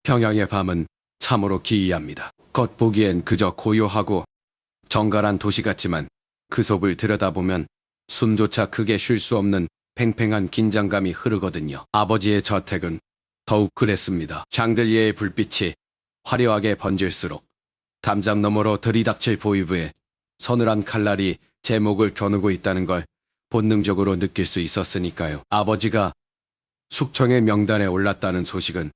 평양의 밤은 참으로 기이합니다. 겉보기엔 그저 고요하고 정갈한 도시 같지만 그 속을 들여다보면 숨조차 크게 쉴 수 없는 팽팽한 긴장감이 흐르거든요. 아버지의 저택은 더욱 그랬습니다. 샹들리에의 불빛이 화려하게 번질수록 담장 너머로 들이닥칠 보이브에 서늘한 칼날이 제 목을 겨누고 있다는 걸 본능적으로 느낄 수 있었으니까요. 아버지가 숙청의 명단에 올랐다는 소식은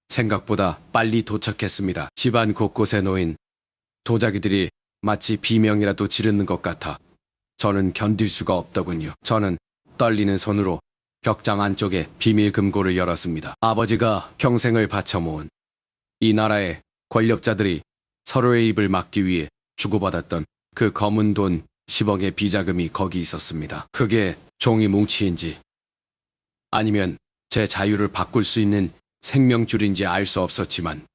생각보다 빨리 도착했습니다. 집안 곳곳에 놓인 도자기들이 마치 비명이라도 지르는 것 같아 저는 견딜 수가 없더군요. 저는 떨리는 손으로 벽장 안쪽에 비밀 금고를 열었습니다. 아버지가 평생을 바쳐 모은 이 나라의 권력자들이 서로의 입을 막기 위해 주고받았던 그 검은 돈 10억의 비자금이 거기 있었습니다. 그게 종이 뭉치인지 아니면 제 자유를 바꿀 수 있는 생명줄인지 알 수 없었지만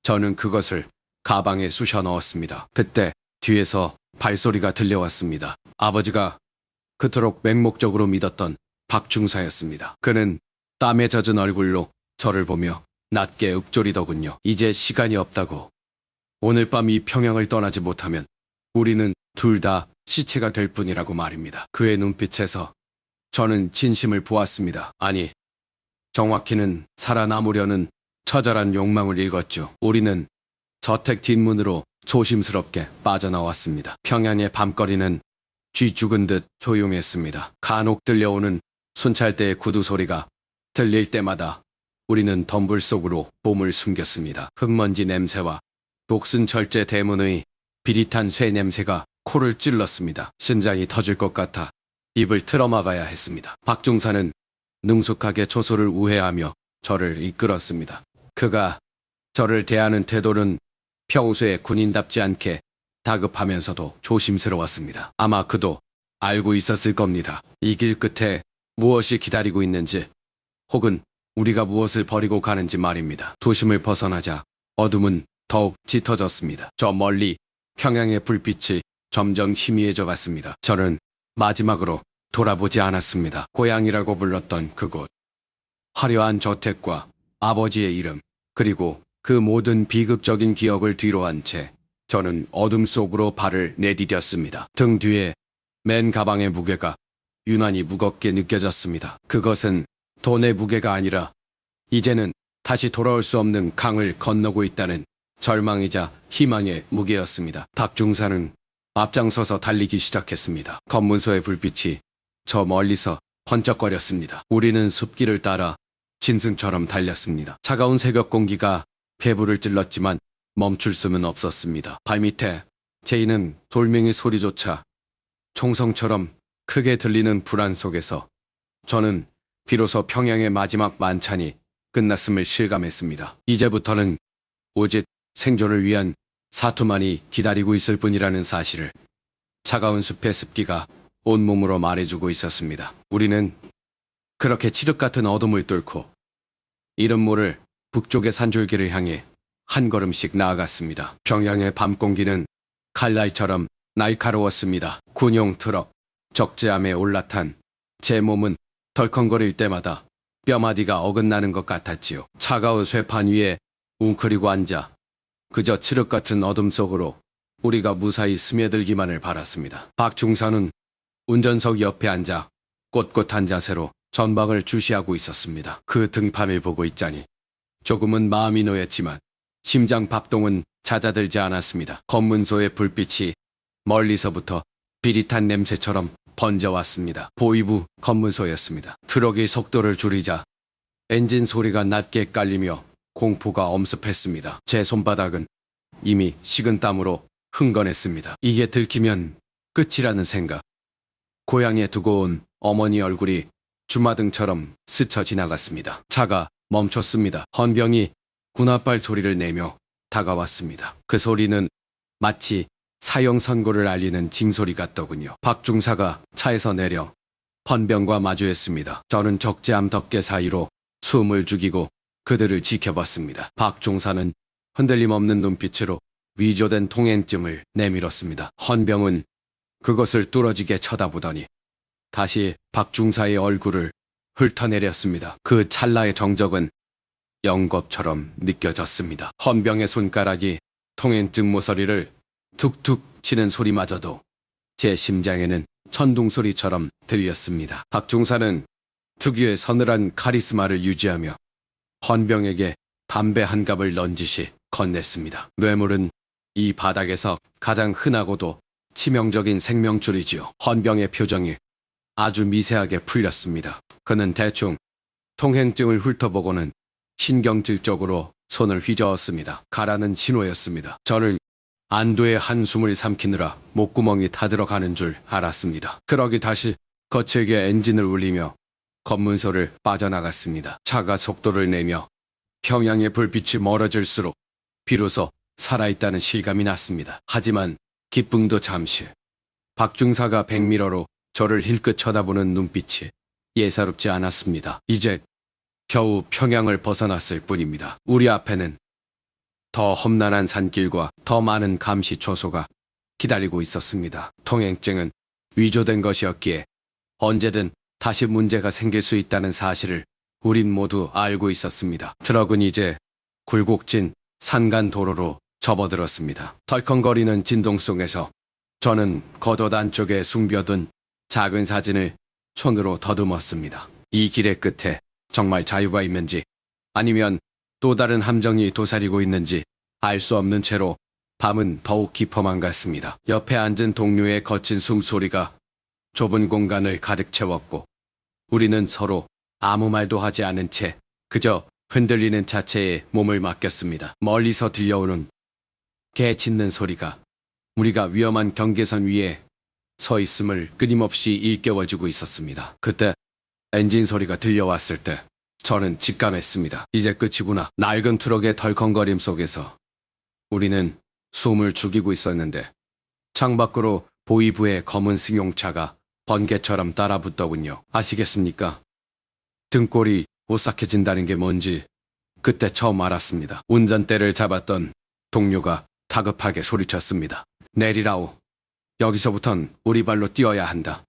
저는 그것을 가방에 쑤셔 넣었습니다. 그때 뒤에서 발소리가 들려왔습니다. 아버지가 그토록 맹목적으로 믿었던 박중사였습니다. 그는 땀에 젖은 얼굴로 저를 보며 낮게 읊조리더군요. 이제 시간이 없다고. 오늘 밤 이 평양을 떠나지 못하면 우리는 둘 다 시체가 될 뿐이라고 말입니다. 그의 눈빛에서 저는 진심을 보았습니다. 아니, 정확히는 살아남으려는 처절한 욕망을 읽었죠. 우리는 저택 뒷문으로 조심스럽게 빠져나왔습니다. 평양의 밤거리는 쥐 죽은 듯 조용했습니다. 간혹 들려오는 순찰대의 구두 소리가 들릴 때마다 우리는 덤불 속으로 몸을 숨겼습니다. 흙먼지 냄새와 녹슨 철제 대문의 비릿한 쇠 냄새가 코를 찔렀습니다. 심장이 터질 것 같아 입을 틀어막아야 했습니다. 박중사는 능숙하게 초소를 우회하며 저를 이끌었습니다. 그가 저를 대하는 태도는 평소에 군인답지 않게 다급하면서도 조심스러웠습니다. 아마 그도 알고 있었을 겁니다. 이 길 끝에 무엇이 기다리고 있는지 혹은 우리가 무엇을 버리고 가는지 말입니다. 도심을 벗어나자 어둠은 더욱 짙어졌습니다. 저 멀리 평양의 불빛이 점점 희미해져 갔습니다. 저는 마지막으로 돌아보지 않았습니다. 고향이라고 불렀던 그곳, 화려한 저택과 아버지의 이름, 그리고 그 모든 비극적인 기억을 뒤로 한 채 저는 어둠 속으로 발을 내디뎠습니다. 등 뒤에 맨 가방의 무게가 유난히 무겁게 느껴졌습니다. 그것은 돈의 무게가 아니라 이제는 다시 돌아올 수 없는 강을 건너고 있다는 절망이자 희망의 무게였습니다. 박중사는 앞장서서 달리기 시작했습니다. 검문소의 불빛이 저 멀리서 번쩍거렸습니다. 우리는 숲길을 따라 짐승처럼 달렸습니다. 차가운 새벽 공기가 배부를 찔렀지만 멈출 수는 없었습니다. 발밑에 제이는 돌멩이 소리조차 총성처럼 크게 들리는 불안 속에서 저는 비로소 평양의 마지막 만찬이 끝났음을 실감했습니다. 이제부터는 오직 생존을 위한 사투만이 기다리고 있을 뿐이라는 사실을 차가운 숲의 습기가 온몸으로 말해주고 있었습니다. 우리는 그렇게 칠흑 같은 어둠을 뚫고 이름 모를 북쪽의 산줄기를 향해 한 걸음씩 나아갔습니다. 평양의 밤 공기는 칼날처럼 날카로웠습니다. 군용 트럭 적재함에 올라탄 제 몸은 덜컹거릴 때마다 뼈마디가 어긋나는 것 같았지요. 차가운 쇠판 위에 웅크리고 앉아 그저 칠흑 같은 어둠 속으로 우리가 무사히 스며들기만을 바랐습니다. 박중사는 운전석 옆에 앉아 꼿꼿한 자세로 전방을 주시하고 있었습니다. 그 등판을 보고 있자니 조금은 마음이 놓였지만 심장 박동은 잦아들지 않았습니다. 검문소의 불빛이 멀리서부터 비릿한 냄새처럼 번져왔습니다. 보이부 검문소였습니다. 트럭이 속도를 줄이자 엔진 소리가 낮게 깔리며 공포가 엄습했습니다. 제 손바닥은 이미 식은 땀으로 흥건했습니다. 이게 들키면 끝이라는 생각. 고향에 두고 온 어머니 얼굴이 주마등처럼 스쳐 지나갔습니다. 차가 멈췄습니다. 헌병이 군홧발 소리를 내며 다가왔습니다. 그 소리는 마치 사형 선고를 알리는 징소리 같더군요. 박중사가 차에서 내려 헌병과 마주했습니다. 저는 적재함 덮개 사이로 숨을 죽이고 그들을 지켜봤습니다. 박중사는 흔들림 없는 눈빛으로 위조된 통행증을 내밀었습니다. 헌병은 그것을 뚫어지게 쳐다보더니 다시 박중사의 얼굴을 훑어내렸습니다. 그 찰나의 정적은 영겁처럼 느껴졌습니다. 헌병의 손가락이 통행증 모서리를 툭툭 치는 소리마저도 제 심장에는 천둥소리처럼 들렸습니다. 박중사는 특유의 서늘한 카리스마를 유지하며 헌병에게 담배 한 갑을 넌지시 건넸습니다. 뇌물은 이 바닥에서 가장 흔하고도 치명적인 생명줄이지요. 헌병의 표정이 아주 미세하게 풀렸습니다. 그는 대충 통행증을 훑어보고는 신경질적으로 손을 휘저었습니다. 가라는 신호였습니다. 저는 안도의 한숨을 삼키느라 목구멍이 타들어가는 줄 알았습니다. 트럭이 다시 거칠게 엔진을 울리며 검문소를 빠져나갔습니다. 차가 속도를 내며 평양의 불빛이 멀어질수록 비로소 살아있다는 실감이 났습니다. 하지만 기쁨도 잠시. 박중사가 백미러로 저를 힐끗 쳐다보는 눈빛이 예사롭지 않았습니다. 이제 겨우 평양을 벗어났을 뿐입니다. 우리 앞에는 더 험난한 산길과 더 많은 감시 초소가 기다리고 있었습니다. 통행증은 위조된 것이었기에 언제든 다시 문제가 생길 수 있다는 사실을 우린 모두 알고 있었습니다. 트럭은 이제 굴곡진 산간 도로로 접어들었습니다. 덜컹거리는 진동 속에서 저는 겉옷 안쪽에 숨겨둔 작은 사진을 손으로 더듬었습니다. 이 길의 끝에 정말 자유가 있는지 아니면 또 다른 함정이 도사리고 있는지 알 수 없는 채로 밤은 더욱 깊어만 갔습니다. 옆에 앉은 동료의 거친 숨소리가 좁은 공간을 가득 채웠고 우리는 서로 아무 말도 하지 않은 채 그저 흔들리는 자체에 몸을 맡겼습니다. 멀리서 들려오는 개 짖는 소리가 우리가 위험한 경계선 위에 서 있음을 끊임없이 일깨워주고 있었습니다. 그때 엔진 소리가 들려왔을 때 저는 직감했습니다. 이제 끝이구나. 낡은 트럭의 덜컹거림 속에서 우리는 숨을 죽이고 있었는데 창밖으로 보이부의 검은 승용차가 번개처럼 따라붙더군요. 아시겠습니까? 등골이 오싹해진다는 게 뭔지 그때 처음 알았습니다. 운전대를 잡았던 동료가 다급하게 소리쳤습니다. 내리라오. 여기서부턴 우리 발로 뛰어야 한다.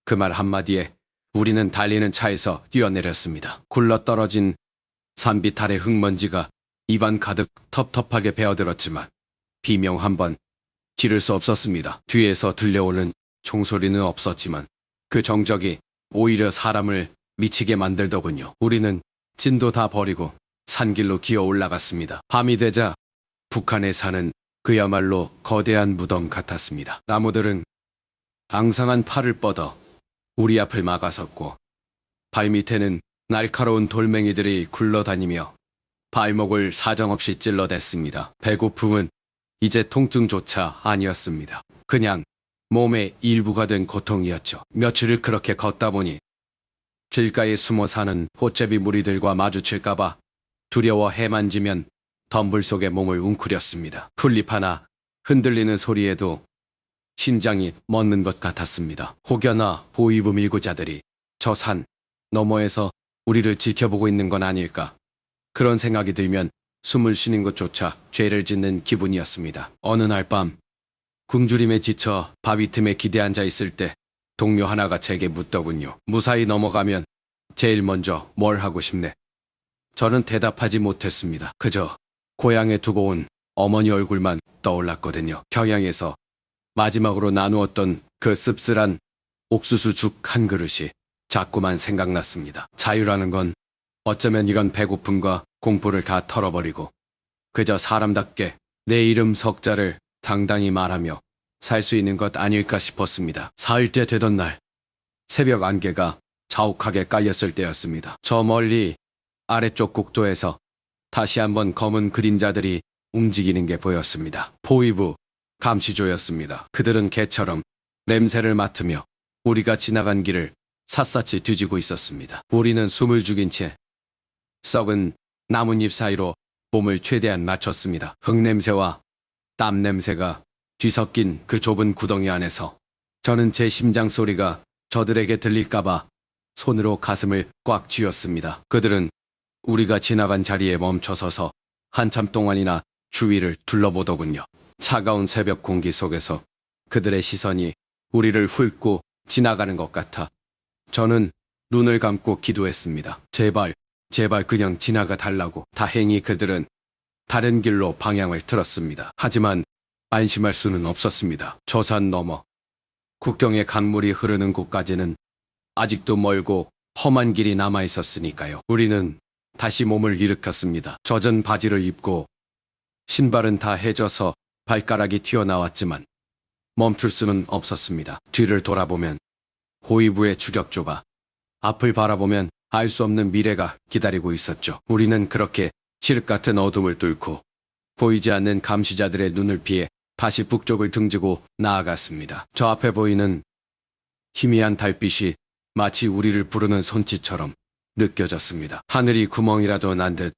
그 말 한마디에 우리는 달리는 차에서 뛰어내렸습니다. 굴러떨어진 산비탈의 흙먼지가 입안 가득 텁텁하게 베어들었지만 비명 한 번 지를 수 없었습니다. 뒤에서 들려오는 총소리는 없었지만 그 정적이 오히려 사람을 미치게 만들더군요. 우리는 진도 다 버리고 산길로 기어 올라갔습니다. 밤이 되자 북한에 사는 그야말로 거대한 무덤 같았습니다. 나무들은 앙상한 팔을 뻗어 우리 앞을 막아섰고 발밑에는 날카로운 돌멩이들이 굴러다니며 발목을 사정없이 찔러댔습니다. 배고픔은 이제 통증조차 아니었습니다. 그냥 몸의 일부가 된 고통이었죠. 며칠을 그렇게 걷다 보니 길가에 숨어 사는 호채비 무리들과 마주칠까봐 두려워 해만지면 덤불 속에 몸을 웅크렸습니다. 풀잎 하나 흔들리는 소리에도 심장이 멎는 것 같았습니다. 혹여나 호위부 밀고자들이 저 산 너머에서 우리를 지켜보고 있는 건 아닐까. 그런 생각이 들면 숨을 쉬는 것조차 죄를 짓는 기분이었습니다. 어느 날 밤 굶주림에 지쳐 바위 틈에 기대 앉아 있을 때 동료 하나가 제게 묻더군요. 무사히 넘어가면 제일 먼저 뭘 하고 싶네. 저는 대답하지 못했습니다. 그저 고향에 두고 온 어머니 얼굴만 떠올랐거든요. 평양에서 마지막으로 나누었던 그 씁쓸한 옥수수죽 한 그릇이 자꾸만 생각났습니다. 자유라는 건 어쩌면 이런 배고픔과 공포를 다 털어버리고 그저 사람답게 내 이름 석자를 당당히 말하며 살 수 있는 것 아닐까 싶었습니다. 사흘째 되던 날 새벽 안개가 자욱하게 깔렸을 때였습니다. 저 멀리 아래쪽 국도에서 다시 한번 검은 그림자들이 움직이는 게 보였습니다. 포위부 감시조였습니다. 그들은 개처럼 냄새를 맡으며 우리가 지나간 길을 샅샅이 뒤지고 있었습니다. 우리는 숨을 죽인 채 썩은 나뭇잎 사이로 몸을 최대한 맞췄습니다. 흙냄새와 땀냄새가 뒤섞인 그 좁은 구덩이 안에서 저는 제 심장 소리가 저들에게 들릴까봐 손으로 가슴을 꽉 쥐었습니다. 그들은 우리가 지나간 자리에 멈춰서서 한참 동안이나 주위를 둘러보더군요. 차가운 새벽 공기 속에서 그들의 시선이 우리를 훑고 지나가는 것 같아 저는 눈을 감고 기도했습니다. 제발 제발 그냥 지나가 달라고. 다행히 그들은 다른 길로 방향을 틀었습니다. 하지만 안심할 수는 없었습니다. 저 산 너머 국경의 강물이 흐르는 곳까지는 아직도 멀고 험한 길이 남아 있었으니까요. 우리는 다시 몸을 일으켰습니다. 젖은 바지를 입고 신발은 다 해져서 발가락이 튀어나왔지만 멈출 수는 없었습니다. 뒤를 돌아보면 호위부의 추격조가, 앞을 바라보면 알 수 없는 미래가 기다리고 있었죠. 우리는 그렇게 칠흑 같은 어둠을 뚫고 보이지 않는 감시자들의 눈을 피해 다시 북쪽을 등지고 나아갔습니다. 저 앞에 보이는 희미한 달빛이 마치 우리를 부르는 손짓처럼 느껴졌습니다. 하늘이 구멍이라도 난 듯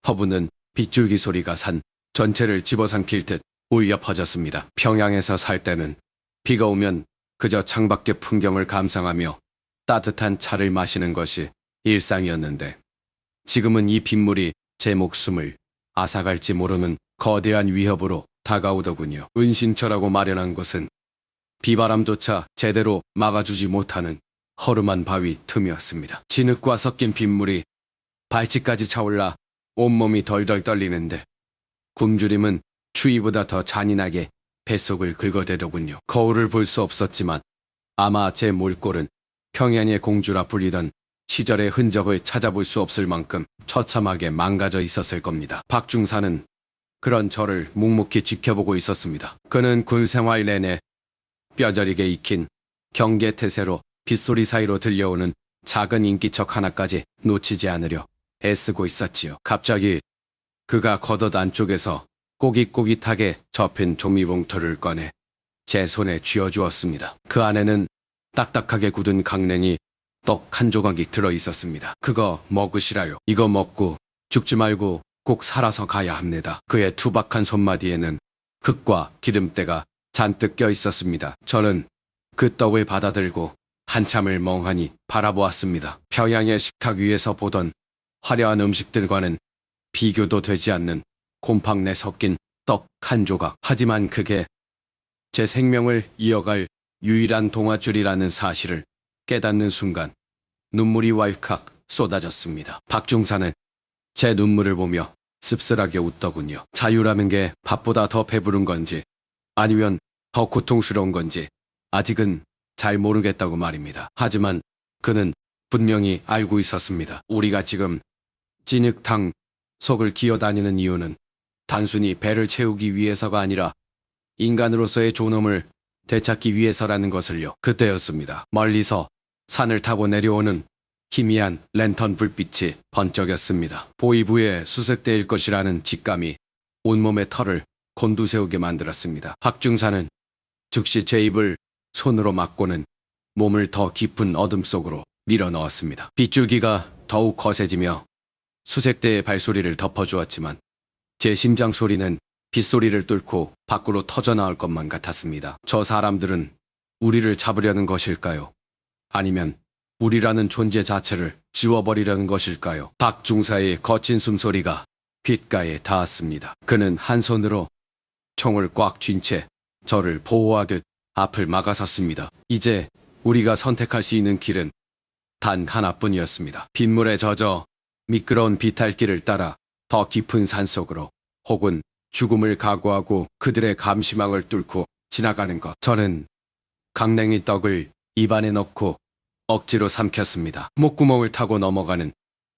퍼붓는 빗줄기 소리가 산 전체를 집어삼킬 듯 울려 퍼졌습니다. 평양에서 살 때는 비가 오면 그저 창밖의 풍경을 감상하며 따뜻한 차를 마시는 것이 일상이었는데 지금은 이 빗물이 제 목숨을 앗아갈지 모르는 거대한 위협으로 다가오더군요. 은신처라고 마련한 곳은 비바람조차 제대로 막아주지 못하는 허름한 바위 틈이었습니다. 진흙과 섞인 빗물이 발치까지 차올라 온몸이 덜덜 떨리는데 굶주림은 추위보다 더 잔인하게 뱃속을 긁어대더군요. 거울을 볼 수 없었지만 아마 제 몰골은 평양의 공주라 불리던 시절의 흔적을 찾아볼 수 없을 만큼 처참하게 망가져 있었을 겁니다. 박중사는 그런 저를 묵묵히 지켜보고 있었습니다. 그는 군 생활 내내 뼈저리게 익힌 경계태세로 빗소리 사이로 들려오는 작은 인기척 하나까지 놓치지 않으려 애쓰고 있었지요. 갑자기 그가 겉옷 안쪽에서 꼬깃꼬깃하게 접힌 종이봉투를 꺼내 제 손에 쥐어주었습니다. 그 안에는 딱딱하게 굳은 강냉이 떡 한 조각이 들어있었습니다. 그거 먹으시라요. 이거 먹고 죽지 말고 꼭 살아서 가야 합니다. 그의 투박한 손마디에는 흙과 기름때가 잔뜩 껴 있었습니다. 저는 그 떡을 받아들고 한참을 멍하니 바라보았습니다. 평양의 식탁 위에서 보던 화려한 음식들과는 비교도 되지 않는 곰팡내 섞인 떡 한 조각. 하지만 그게 제 생명을 이어갈 유일한 동아줄이라는 사실을 깨닫는 순간 눈물이 왈칵 쏟아졌습니다. 박중사는 제 눈물을 보며 씁쓸하게 웃더군요. 자유라는 게 밥보다 더 배부른 건지 아니면 더 고통스러운 건지 아직은 잘 모르겠다고 말입니다. 하지만 그는 분명히 알고 있었습니다. 우리가 지금 진흙탕 속을 기어다니는 이유는 단순히 배를 채우기 위해서가 아니라 인간으로서의 존엄을 되찾기 위해서라는 것을요. 그때였습니다. 멀리서 산을 타고 내려오는 희미한 랜턴 불빛이 번쩍였습니다. 보이부의 수색대일 것이라는 직감이 온몸의 털을 곤두세우게 만들었습니다. 박중사는 즉시 제 입을 손으로 막고는 몸을 더 깊은 어둠 속으로 밀어 넣었습니다. 빗줄기가 더욱 거세지며 수색대의 발소리를 덮어주었지만 제 심장 소리는 빗소리를 뚫고 밖으로 터져나올 것만 같았습니다. 저 사람들은 우리를 잡으려는 것일까요? 아니면 우리라는 존재 자체를 지워버리려는 것일까요? 박중사의 거친 숨소리가 귓가에 닿았습니다. 그는 한 손으로 총을 꽉 쥔 채 저를 보호하듯 앞을 막아섰습니다. 이제 우리가 선택할 수 있는 길은 단 하나뿐이었습니다. 빗물에 젖어 미끄러운 비탈길을 따라 더 깊은 산속으로 혹은 죽음을 각오하고 그들의 감시망을 뚫고 지나가는 것. 저는 강냉이 떡을 입안에 넣고 억지로 삼켰습니다. 목구멍을 타고 넘어가는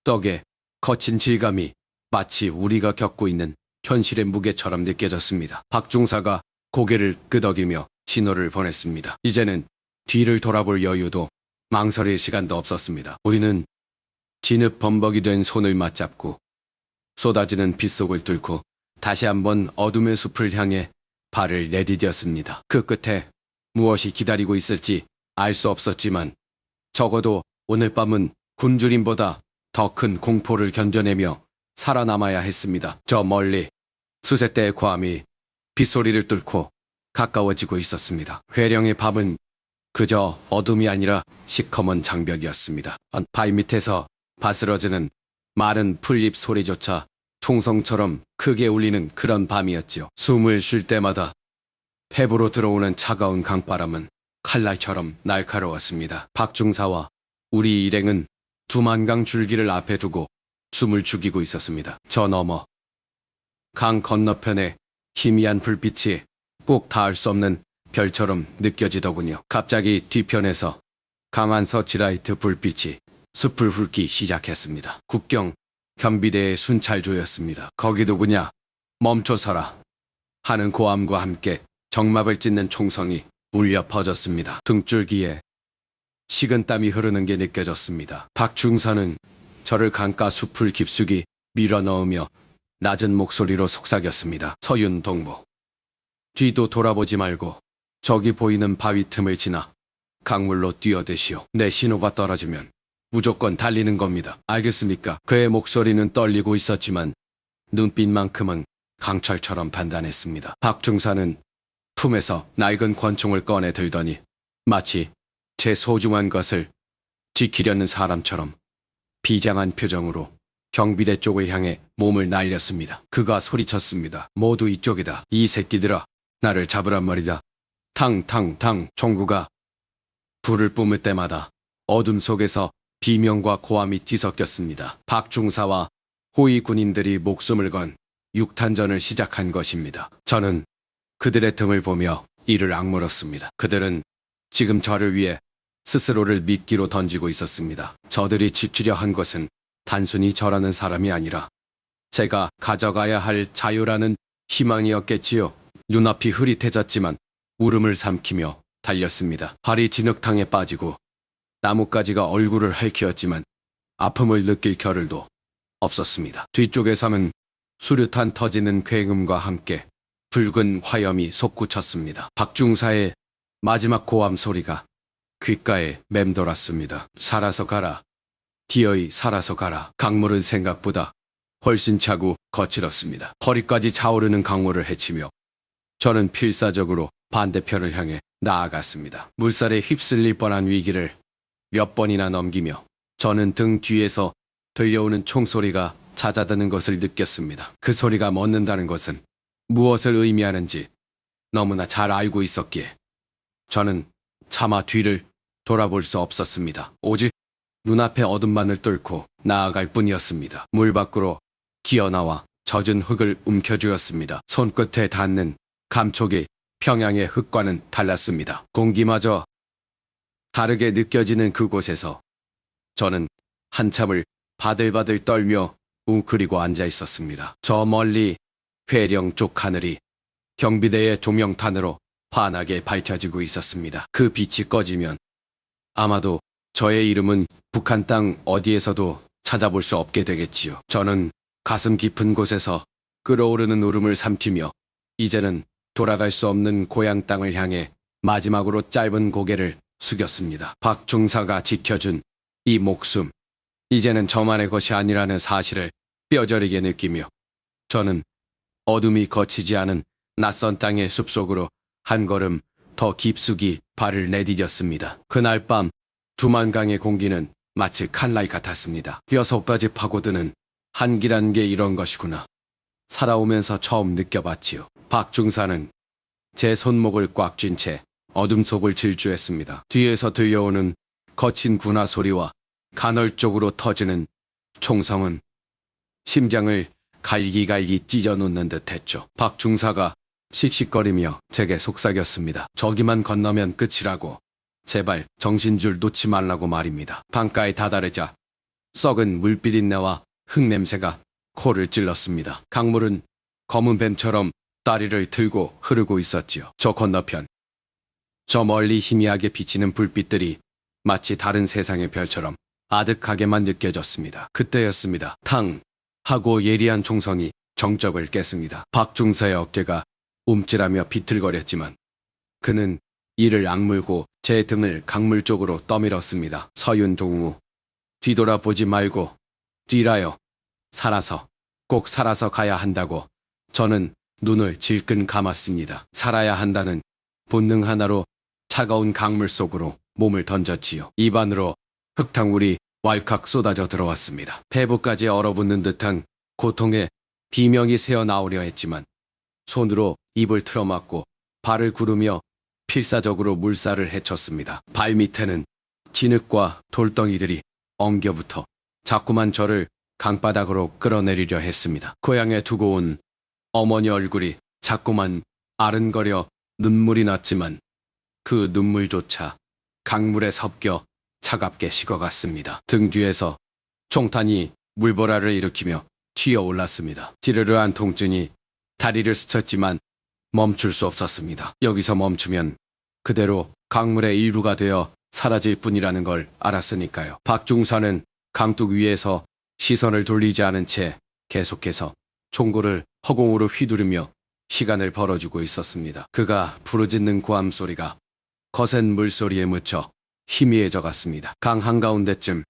떡의 거친 질감이 마치 우리가 겪고 있는 현실의 무게처럼 느껴졌습니다. 박중사가 고개를 끄덕이며 신호를 보냈습니다. 이제는 뒤를 돌아볼 여유도 망설일 시간도 없었습니다. 우리는 진흙 범벅이 된 손을 맞잡고 쏟아지는 빗속을 뚫고 다시 한번 어둠의 숲을 향해 발을 내디뎠습니다. 그 끝에 무엇이 기다리고 있을지 알 수 없었지만 적어도 오늘 밤은 굶주림보다 더 큰 공포를 견뎌내며 살아남아야 했습니다. 저 멀리 수색대의 괌이 빗소리를 뚫고 가까워지고 있었습니다. 회령의 밤은 그저 어둠이 아니라 시커먼 장벽이었습니다. 바위 밑에서 바스러지는 마른 풀잎 소리조차 총성처럼 크게 울리는 그런 밤이었지요. 숨을 쉴 때마다 폐부로 들어오는 차가운 강바람은 칼날처럼 날카로웠습니다. 박중사와 우리 일행은 두만강 줄기를 앞에 두고 숨을 죽이고 있었습니다. 저 너머 강 건너편에 희미한 불빛이 꼭 닿을 수 없는 별처럼 느껴지더군요. 갑자기 뒤편에서 강한 서치라이트 불빛이 숲을 훑기 시작했습니다. 국경 경비대의 순찰조였습니다. 거기 누구냐? 멈춰서라 하는 고함과 함께 정막을 찢는 총성이 울려 퍼졌습니다. 등줄기에 식은땀이 흐르는 게 느껴졌습니다. 박중선은 저를 강가 숲을 깊숙이 밀어넣으며 낮은 목소리로 속삭였습니다. 서윤 동무, 뒤도 돌아보지 말고 저기 보이는 바위 틈을 지나 강물로 뛰어드시오. 내 신호가 떨어지면 무조건 달리는 겁니다. 알겠습니까? 그의 목소리는 떨리고 있었지만 눈빛만큼은 강철처럼 단단했습니다. 박중사는 품에서 낡은 권총을 꺼내 들더니 마치 제 소중한 것을 지키려는 사람처럼 비장한 표정으로 경비대 쪽을 향해 몸을 날렸습니다. 그가 소리쳤습니다. 모두 이쪽이다. 이 새끼들아, 나를 잡으란 말이다. 탕탕탕. 총구가 불을 뿜을 때마다 어둠 속에서 비명과 고함이 뒤섞였습니다. 박중사와 호위 군인들이 목숨을 건 육탄전을 시작한 것입니다. 저는 그들의 틈을 보며 이를 악물었습니다. 그들은 지금 저를 위해 스스로를 미끼로 던지고 있었습니다. 저들이 지키려 한 것은 단순히 저라는 사람이 아니라 제가 가져가야 할 자유라는 희망이었겠지요. 눈앞이 흐릿해졌지만 울음을 삼키며 달렸습니다. 발이 진흙탕에 빠지고 나뭇가지가 얼굴을 핥히었지만 아픔을 느낄 겨를도 없었습니다. 뒤쪽에서는 수류탄 터지는 굉음과 함께 붉은 화염이 솟구쳤습니다. 박중사의 마지막 고함 소리가 귓가에 맴돌았습니다. 살아서 가라. 기어이 살아서 가라. 강물은 생각보다 훨씬 차고 거칠었습니다. 허리까지 차오르는 강물을 헤치며 저는 필사적으로 반대편을 향해 나아갔습니다. 물살에 휩쓸릴 뻔한 위기를 몇 번이나 넘기며 저는 등 뒤에서 들려오는 총소리가 잦아드는 것을 느꼈습니다. 그 소리가 멎는다는 것은 무엇을 의미하는지 너무나 잘 알고 있었기에 저는 차마 뒤를 돌아볼 수 없었습니다. 오직 눈앞의 어둠만을 뚫고 나아갈 뿐이었습니다. 물 밖으로 기어나와 젖은 흙을 움켜쥐었습니다. 손끝에 닿는 감촉이 평양의 흙과는 달랐습니다. 공기마저 다르게 느껴지는 그곳에서 저는 한참을 바들바들 떨며 웅크리고 앉아 있었습니다. 저 멀리 회령 쪽 하늘이 경비대의 조명탄으로 환하게 밝혀지고 있었습니다. 그 빛이 꺼지면 아마도 저의 이름은 북한 땅 어디에서도 찾아볼 수 없게 되겠지요. 저는 가슴 깊은 곳에서 끓어오르는 울음을 삼키며 이제는 돌아갈 수 없는 고향 땅을 향해 마지막으로 짧은 고개를 숙였습니다. 박중사가 지켜준 이 목숨, 이제는 저만의 것이 아니라는 사실을 뼈저리게 느끼며 저는 어둠이 거치지 않은 낯선 땅의 숲속으로 한 걸음 더 깊숙이 발을 내디뎠습니다. 그날 밤 두만강의 공기는 마치 칼날 같았습니다. 뼈속까지 파고드는 한기란 게 이런 것이구나. 살아오면서 처음 느껴봤지요. 박중사는 제 손목을 꽉 쥔 채 어둠 속을 질주했습니다. 뒤에서 들려오는 거친 군화 소리와 간헐적으로 터지는 총성은 심장을 갈기갈기 찢어놓는 듯했죠. 박중사가 씩씩거리며 제게 속삭였습니다. 저기만 건너면 끝이라고. 제발 정신줄 놓지 말라고 말입니다. 방가에 다다르자 썩은 물비린내와 흙냄새가 코를 찔렀습니다. 강물은 검은 뱀처럼 다리를 들고 흐르고 있었지요. 저 건너편, 저 멀리 희미하게 비치는 불빛들이 마치 다른 세상의 별처럼 아득하게만 느껴졌습니다. 그때였습니다. 탕! 하고 예리한 총성이 정적을 깼습니다. 박중사의 어깨가 움찔하며 비틀거렸지만 그는 이를 악물고 제 등을 강물 쪽으로 떠밀었습니다. 서윤 동무, 뒤돌아보지 말고 뛰라요. 살아서, 꼭 살아서 가야 한다고. 저는 눈을 질끈 감았습니다. 살아야 한다는 본능 하나로 차가운 강물 속으로 몸을 던졌지요. 입안으로 흙탕물이 왈칵 쏟아져 들어왔습니다. 폐부까지 얼어붙는 듯한 고통에 비명이 새어나오려 했지만 손으로 입을 틀어막고 발을 구르며 필사적으로 물살을 헤쳤습니다. 발밑에는 진흙과 돌덩이들이 엉겨붙어 자꾸만 저를 강바닥으로 끌어내리려 했습니다. 고향에 두고 온 어머니 얼굴이 자꾸만 아른거려 눈물이 났지만 그 눈물조차 강물에 섞여 차갑게 식어갔습니다. 등 뒤에서 총탄이 물보라를 일으키며 튀어올랐습니다. 찌르르한 통증이 다리를 스쳤지만 멈출 수 없었습니다. 여기서 멈추면 그대로 강물의 일부가 되어 사라질 뿐이라는 걸 알았으니까요. 박중사는 강둑 위에서 시선을 돌리지 않은 채 계속해서 총구를 허공으로 휘두르며 시간을 벌어주고 있었습니다. 그가 부르짖는 고함 소리가 거센 물소리에 묻혀 희미해져 갔습니다. 강 한가운데쯤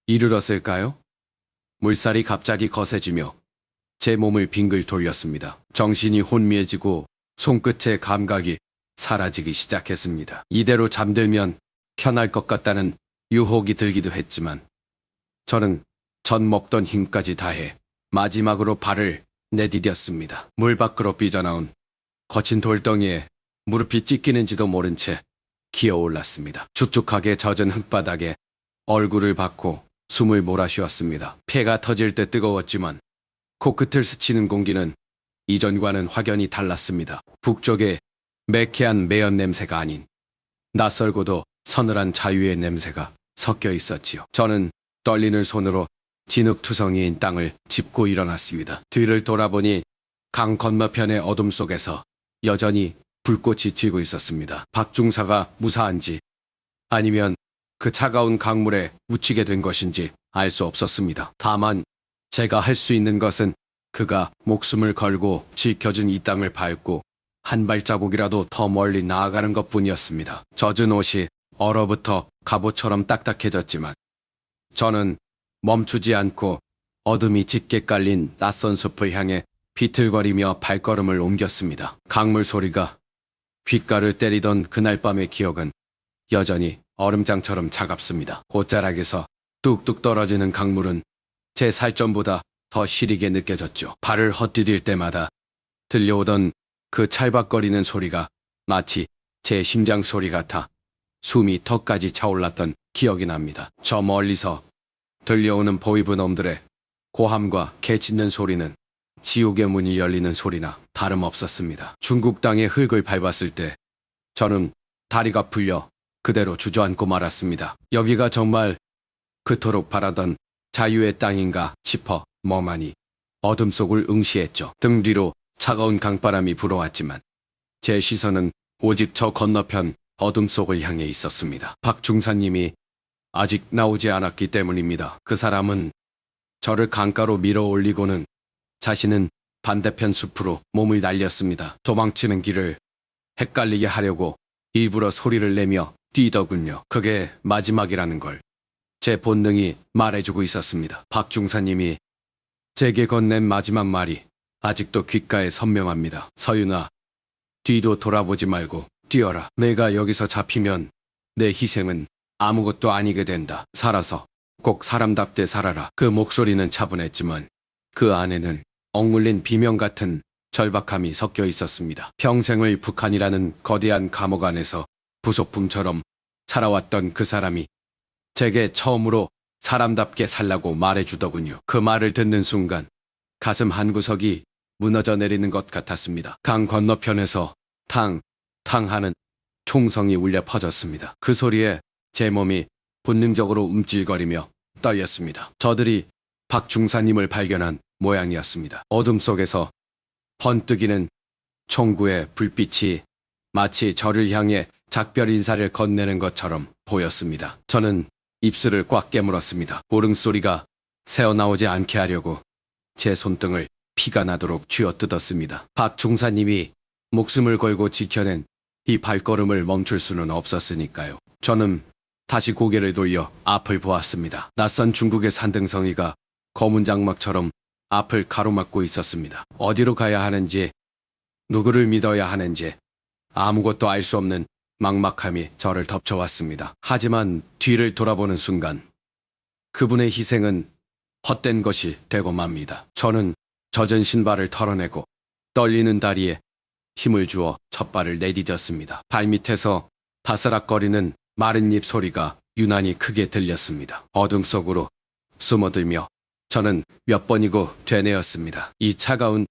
이르렀을까요? 물살이 갑자기 거세지며 제 몸을 빙글 돌렸습니다. 정신이 혼미해지고 손끝의 감각이 사라지기 시작했습니다. 이대로 잠들면 편할 것 같다는 유혹이 들기도 했지만 저는 전 먹던 힘까지 다해 마지막으로 발을 내디뎠습니다. 물 밖으로 삐져나온 거친 돌덩이에 무릎이 찢기는지도 모른 채 기어올랐습니다. 축축하게 젖은 흙바닥에 얼굴을 박고 숨을 몰아쉬었습니다. 폐가 터질 때 뜨거웠지만 코끝을 스치는 공기는 이전과는 확연히 달랐습니다. 북쪽의 매캐한 매연 냄새가 아닌 낯설고도 서늘한 자유의 냄새가 섞여 있었지요. 저는 떨리는 손으로 진흙투성이인 땅을 짚고 일어났습니다. 뒤를 돌아보니 강 건너편의 어둠 속에서 여전히 불꽃이 튀고 있었습니다. 박중사가 무사한지 아니면 그 차가운 강물에 묻히게 된 것인지 알 수 없었습니다. 다만 제가 할 수 있는 것은 그가 목숨을 걸고 지켜준 이 땅을 밟고 한 발자국이라도 더 멀리 나아가는 것뿐이었습니다. 젖은 옷이 얼어붙어 갑옷처럼 딱딱해졌지만 저는 멈추지 않고 어둠이 짙게 깔린 낯선 숲을 향해 비틀거리며 발걸음을 옮겼습니다. 강물 소리가 귓가를 때리던 그날 밤의 기억은 여전히 얼음장처럼 차갑습니다. 옷자락에서 뚝뚝 떨어지는 강물은 제 살점보다 더 시리게 느껴졌죠. 발을 헛디딜 때마다 들려오던 그 찰박거리는 소리가 마치 제 심장 소리 같아 숨이 턱까지 차올랐던 기억이 납니다. 저 멀리서 들려오는 보이브 놈들의 고함과 개 짖는 소리는 지옥의 문이 열리는 소리나 다름없었습니다. 중국 땅의 흙을 밟았을 때 저는 다리가 풀려 그대로 주저앉고 말았습니다. 여기가 정말 그토록 바라던 자유의 땅인가 싶어 멍하니 어둠 속을 응시했죠. 등 뒤로 차가운 강바람이 불어왔지만 제 시선은 오직 저 건너편 어둠 속을 향해 있었습니다. 박중사님이 아직 나오지 않았기 때문입니다. 그 사람은 저를 강가로 밀어 올리고는 자신은 반대편 숲으로 몸을 날렸습니다. 도망치는 길을 헷갈리게 하려고 일부러 소리를 내며 뛰더군요. 그게 마지막이라는 걸 제 본능이 말해주고 있었습니다. 박중사님이 제게 건넨 마지막 말이 아직도 귓가에 선명합니다. 서윤아, 뒤도 돌아보지 말고 뛰어라. 내가 여기서 잡히면 내 희생은 아무것도 아니게 된다. 살아서 꼭 사람답게 살아라. 그 목소리는 차분했지만 그 안에는 억눌린 비명 같은 절박함이 섞여 있었습니다. 평생을 북한이라는 거대한 감옥 안에서 부속품처럼 살아왔던 그 사람이 제게 처음으로 사람답게 살라고 말해주더군요. 그 말을 듣는 순간 가슴 한구석이 무너져 내리는 것 같았습니다. 강 건너편에서 탕 하는 총성이 울려 퍼졌습니다. 그 소리에 제 몸이 본능적으로 움찔거리며 떨렸습니다. 저들이 박중사님을 발견한 모양이었습니다. 어둠 속에서 번뜩이는 총구의 불빛이 마치 저를 향해 작별 인사를 건네는 것처럼 보였습니다. 저는 입술을 꽉 깨물었습니다. 울음소리가 새어나오지 않게 하려고 제 손등을 피가 나도록 쥐어뜯었습니다. 박중사님이 목숨을 걸고 지켜낸 이 발걸음을 멈출 수는 없었으니까요. 저는 다시 고개를 돌려 앞을 보았습니다. 낯선 중국의 산등성이가 검은 장막처럼 앞을 가로막고 있었습니다. 어디로 가야 하는지, 누구를 믿어야 하는지 아무것도 알 수 없는 막막함이 저를 덮쳐왔습니다. 하지만 뒤를 돌아보는 순간 그분의 희생은 헛된 것이 되고 맙니다. 저는 젖은 신발을 털어내고 떨리는 다리에 힘을 주어 첫 발을 내디뎠습니다. 발밑에서 바스락거리는 마른 잎 소리가 유난히 크게 들렸습니다. 어둠 속으로 숨어들며 저는 몇 번이고 되뇌었습니다. 이 차가운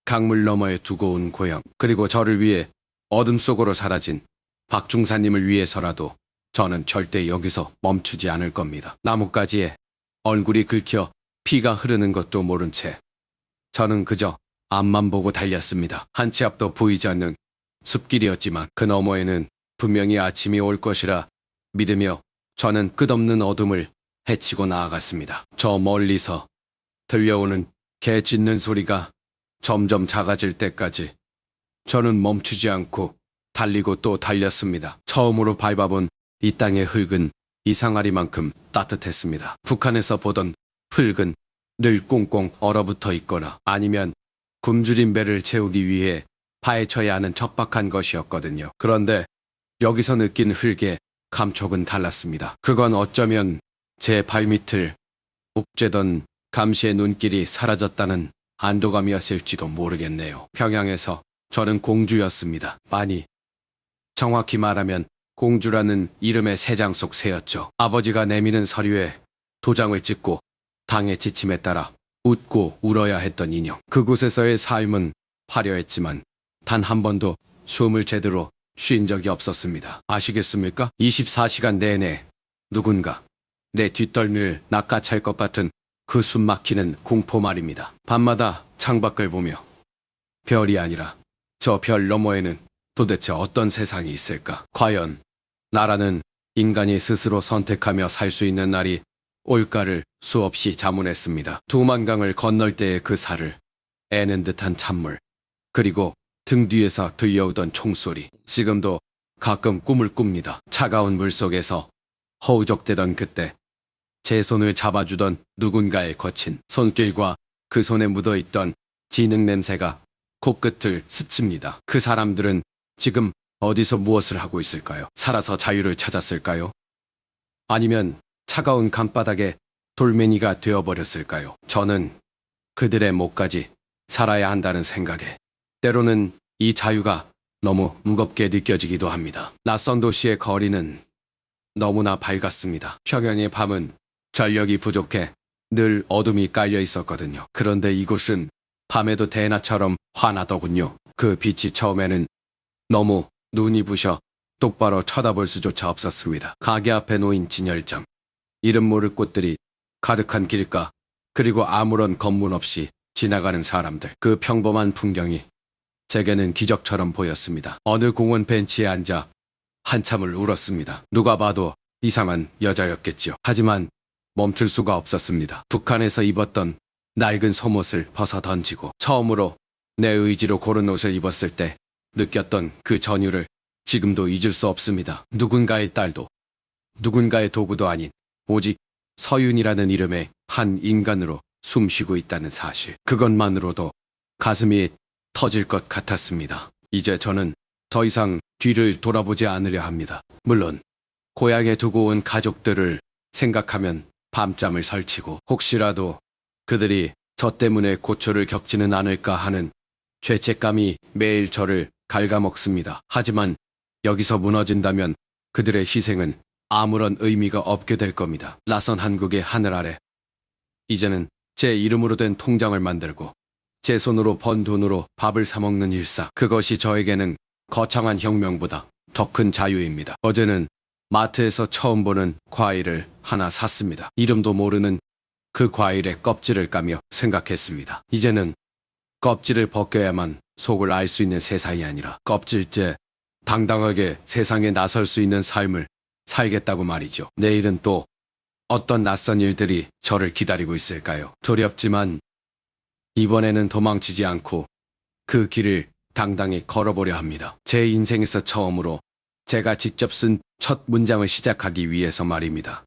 강물 너머에 두고 온 고향, 그리고 저를 위해 어둠 속으로 사라진 박중사님을 위해서라도 저는 절대 여기서 멈추지 않을 겁니다. 나뭇가지에 얼굴이 긁혀 피가 흐르는 것도 모른 채 저는 그저 앞만 보고 달렸습니다. 한 치 앞도 보이지 않는 숲길이었지만 그 너머에는 분명히 아침이 올 것이라 믿으며 저는 끝없는 어둠을 헤치고 나아갔습니다. 저 멀리서 들려오는 개 짖는 소리가 점점 작아질 때까지 저는 멈추지 않고 달리고 또 달렸습니다. 처음으로 밟아본 이 땅의 흙은 이상하리만큼 따뜻했습니다. 북한에서 보던 흙은 늘 꽁꽁 얼어붙어 있거나 아니면 굶주린 배를 채우기 위해 파헤쳐야 하는 척박한 것이었거든요. 그런데 여기서 느낀 흙의 감촉은 달랐습니다. 그건 어쩌면 제 발밑을 옥죄던 감시의 눈길이 사라졌다는 안도감이었을지도 모르겠네요. 평양에서 저는 공주였습니다. 아니, 정확히 말하면 공주라는 이름의 새 장 속 새였죠. 아버지가 내미는 서류에 도장을 찍고 당의 지침에 따라 웃고 울어야 했던 인형. 그곳에서의 삶은 화려했지만 단 한 번도 숨을 제대로 쉰 적이 없었습니다. 아시겠습니까? 24시간 내내 누군가 내 뒷덜미를 낚아챌 것 같은 그 숨막히는 공포 말입니다. 밤마다 창밖을 보며 별이 아니라 저 별 너머에는 도대체 어떤 세상이 있을까? 과연 나라는 인간이 스스로 선택하며 살 수 있는 날이 올가를 수없이 자문했습니다. 두만강을 건널 때의 그 살을 애는 듯한 찬물, 그리고 등 뒤에서 들려오던 총소리. 지금도 가끔 꿈을 꿉니다. 차가운 물속에서 허우적대던 그때 제 손을 잡아주던 누군가의 거친 손길과 그 손에 묻어있던 진흙 냄새가 코끝을 스칩니다. 그 사람들은 지금 어디서 무엇을 하고 있을까요? 살아서 자유를 찾았을까요? 아니면 차가운 강바닥에 돌멩이가 되어버렸을까요? 저는 그들의 목까지 살아야 한다는 생각에 때로는 이 자유가 너무 무겁게 느껴지기도 합니다. 낯선 도시의 거리는 너무나 밝았습니다. 평양의 밤은 전력이 부족해 늘 어둠이 깔려 있었거든요. 그런데 이곳은 밤에도 대낮처럼 환하더군요. 그 빛이 처음에는 너무 눈이 부셔 똑바로 쳐다볼 수조차 없었습니다. 가게 앞에 놓인 진열장, 이름 모를 꽃들이 가득한 길가, 그리고 아무런 검문 없이 지나가는 사람들. 그 평범한 풍경이 제게는 기적처럼 보였습니다. 어느 공원 벤치에 앉아 한참을 울었습니다. 누가 봐도 이상한 여자였겠죠. 하지만 멈출 수가 없었습니다. 북한에서 입었던 낡은 속옷을 벗어 던지고 처음으로 내 의지로 고른 옷을 입었을 때 느꼈던 그 전율을 지금도 잊을 수 없습니다. 누군가의 딸도 누군가의 도구도 아닌 오직 서윤이라는 이름의 한 인간으로 숨쉬고 있다는 사실. 그것만으로도 가슴이 터질 것 같았습니다. 이제 저는 더 이상 뒤를 돌아보지 않으려 합니다. 물론 고향에 두고 온 가족들을 생각하면 밤잠을 설치고 혹시라도 그들이 저 때문에 고초를 겪지는 않을까 하는 죄책감이 매일 저를 갉아먹습니다. 하지만 여기서 무너진다면 그들의 희생은 아무런 의미가 없게 될 겁니다. 낯선 한국의 하늘 아래 이제는 제 이름으로 된 통장을 만들고 제 손으로 번 돈으로 밥을 사 먹는 일상. 그것이 저에게는 거창한 혁명보다 더 큰 자유입니다. 어제는 마트에서 처음 보는 과일을 하나 샀습니다. 이름도 모르는 그 과일의 껍질을 까며 생각했습니다. 이제는 껍질을 벗겨야만 속을 알 수 있는 세상이 아니라 껍질째 당당하게 세상에 나설 수 있는 삶을 살겠다고 말이죠. 내일은 또 어떤 낯선 일들이 저를 기다리고 있을까요? 두렵지만 이번에는 도망치지 않고 그 길을 당당히 걸어보려 합니다. 제 인생에서 처음으로 제가 직접 쓴 첫 문장을 시작하기 위해서 말입니다.